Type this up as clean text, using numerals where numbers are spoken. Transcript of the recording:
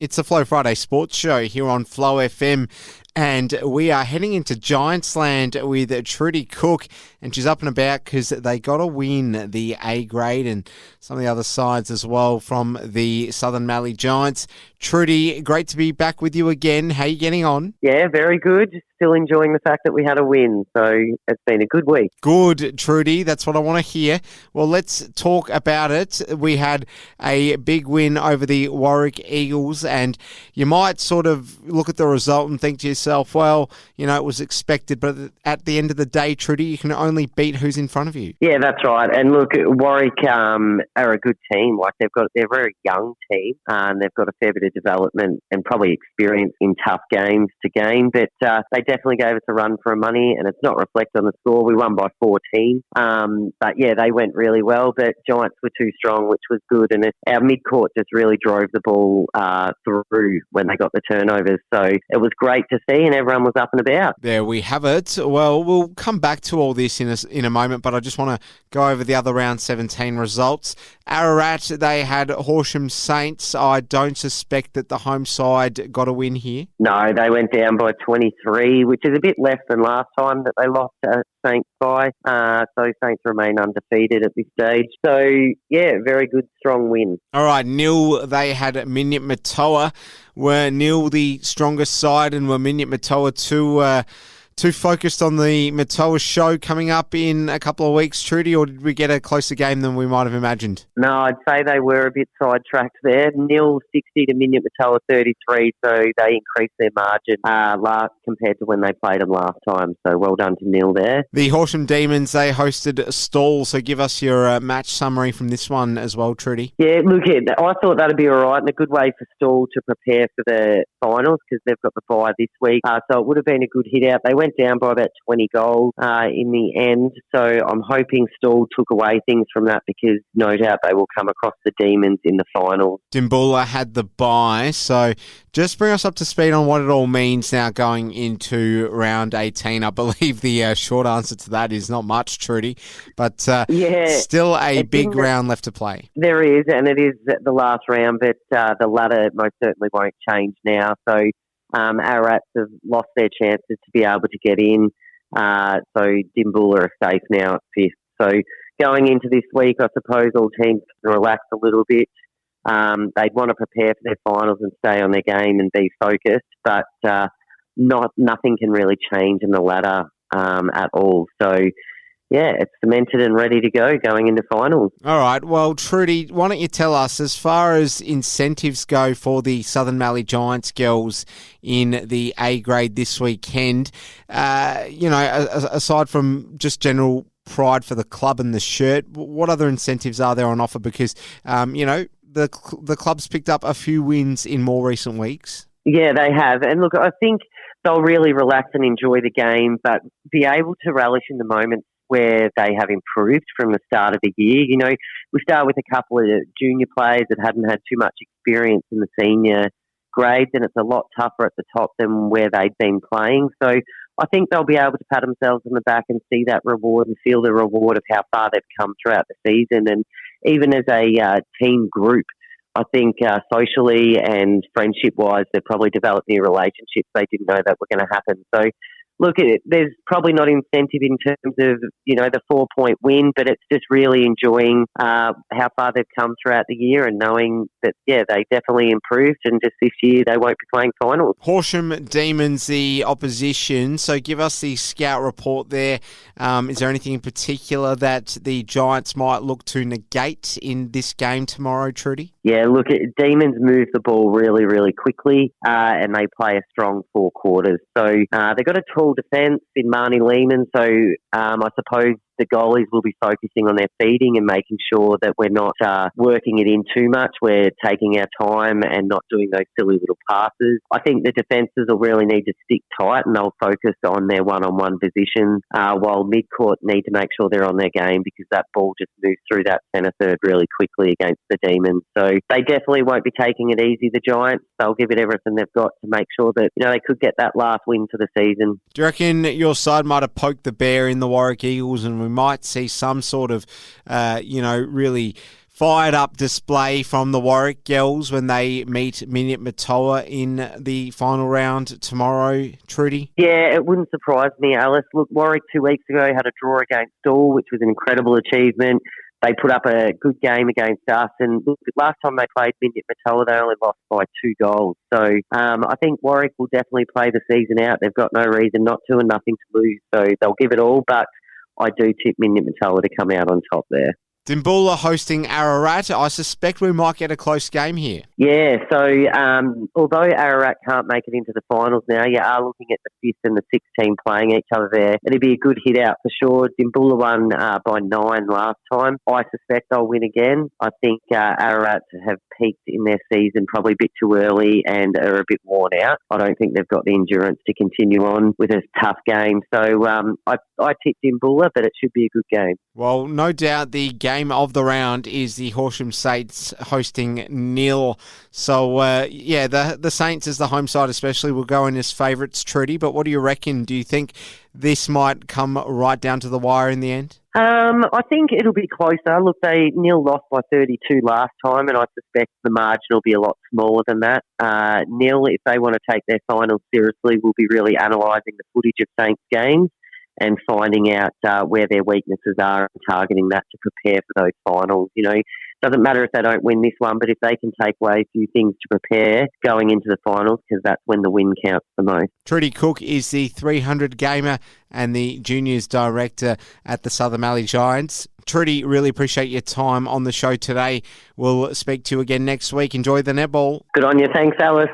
It's the Flow Friday Sports Show here on Flow FM, and we are heading into Giants land with Trudi Cook, and she's up and about because they got to win the A grade and some of the other sides as well from the Southern Mallee Giants. Trudi, great to be back with you again. How are you getting on? Yeah, very good. Still enjoying the fact that we had a win, so it's been a good week. Good, Trudi. That's what I want to hear. Well, let's talk about it. We had a big win over the Warwick Eagles, and you might sort of look at the result and think to yourself, well, you know, it was expected, but at the end of the day, Trudi, you can only beat who's in front of you. Yeah, that's right. And look, Warwick are a good team. Like they're a very young team, and they've got a fair bit of development and probably experience in tough games to game, but they definitely gave us a run for our money, and it's not reflected on the score. We won by 14. But yeah, they went really well, but Giants were too strong, which was good, and our mid-court just really drove the ball through when they got the turnovers. So it was great to see, and everyone was up and about. There we have it. Well, we'll come back to all this in a moment, but I just want to go over the other round 17 results. Ararat, they had Horsham Saints. I don't suspect that the home side got a win here. No, they went down by 23, which is a bit less than last time that they lost Saints by. So Saints remain undefeated at this stage. So, yeah, very good, strong win. All right, Nil, they had Minyip Matoa. Were Nil the strongest side, and were Minyip Matoa too focused on the Matoa show coming up in a couple of weeks, Trudi, or did we get a closer game than we might have imagined? No, I'd say they were a bit sidetracked there. Nil 60 to Minyip Matoa 33, so they increased their margin compared to when they played them last time. So well done to Nil there. The Horsham Demons, they hosted Stall, so give us your match summary from this one as well, Trudi. Yeah, look, I thought that'd be all right, and a good way for Stall to prepare for the finals because they've got the bye this week. So it would have been a good hit out. They went down by about 20 goals in the end, so I'm hoping Stall took away things from that because no doubt they will come across the Demons in the finals. Dimbula had the bye, so just bring us up to speed on what it all means now going into round 18. I believe the short answer to that is not much, Trudi, but still a big round left to play. There is, and it is the last round, but the ladder most certainly won't change now, so Arats have lost their chances to be able to get in, so Dimbula are safe now at 5th. So going into this week, I suppose all teams can relax a little bit. They'd want to prepare for their finals and stay on their game and be focused, but nothing can really change in the ladder at all. So yeah, it's cemented and ready to go going into finals. All right. Well, Trudi, why don't you tell us, as far as incentives go for the Southern Mallee Giants girls in the A grade this weekend, aside from just general pride for the club and the shirt, what other incentives are there on offer? Because, the club's picked up a few wins in more recent weeks. Yeah, they have. And look, I think they'll really relax and enjoy the game, but be able to relish in the moments where they have improved from the start of the year. You know, we start with a couple of junior players that hadn't had too much experience in the senior grades, and it's a lot tougher at the top than where they'd been playing. So I think they'll be able to pat themselves on the back and see that reward and feel the reward of how far they've come throughout the season. And even as a team group, I think socially and friendship-wise, they've probably developed new relationships they didn't know that were going to happen. So look, there's probably not incentive in terms of, the 4-point win, but it's just really enjoying how far they've come throughout the year and knowing that, they definitely improved, and just this year they won't be playing finals. Horsham Demons, the opposition. So give us the scout report there. Is there anything in particular that the Giants might look to negate in this game tomorrow, Trudi? Yeah, look, Demons move the ball really, really quickly, and they play a strong 4 quarters. So they've got a tall defence in Marnie Lehman, so I suppose the goalies will be focusing on their feeding and making sure that we're not working it in too much. We're taking our time and not doing those silly little passes. I think the defences will really need to stick tight, and they'll focus on their one-on-one position, while mid-court need to make sure they're on their game because that ball just moves through that centre third really quickly against the Demons. So they definitely won't be taking it easy, the Giants. They'll give it everything they've got to make sure that they could get that last win for the season. Do you reckon your side might have poked the bear in the Warwick Eagles, and we might see some sort of, really fired up display from the Warwick Girls when they meet Minyip Matoa in the final round tomorrow, Trudy? Yeah, it wouldn't surprise me, Alice. Look, Warwick 2 weeks ago had a draw against Dall, which was an incredible achievement. They put up a good game against us, and look, last time they played Minyip Matoa, they only lost by 2 goals. So I think Warwick will definitely play the season out. They've got no reason not to and nothing to lose, so they'll give it all, but I do tip Minyip Matoa to come out on top there. Dimboola hosting Ararat. I suspect we might get a close game here. Yeah, so although Ararat can't make it into the finals now, you are looking at the 5th and the 6th team playing each other there. It'll be a good hit out for sure. Dimboola won by 9 last time. I suspect they'll win again. I think Ararat have peaked in their season probably a bit too early and are a bit worn out. I don't think they've got the endurance to continue on with a tough game. So I tip Dimboola, but it should be a good game. Well, no doubt the game of the round is the Horsham Saints hosting Nil. So, the Saints as the home side especially will go in as favourites, Trudy. But what do you reckon? Do you think this might come right down to the wire in the end? I think it'll be closer. Look, Nil lost by 32 last time, and I suspect the margin will be a lot smaller than that. Nil, if they want to take their finals seriously, will be really analysing the footage of Saints games and finding out where their weaknesses are and targeting that to prepare for those finals. You know, doesn't matter if they don't win this one, but if they can take away a few things to prepare going into the finals, because that's when the win counts the most. Trudi Cook is the 300 gamer and the juniors director at the Southern Mallee Giants. Trudi, really appreciate your time on the show today. We'll speak to you again next week. Enjoy the netball. Good on you. Thanks, Alice.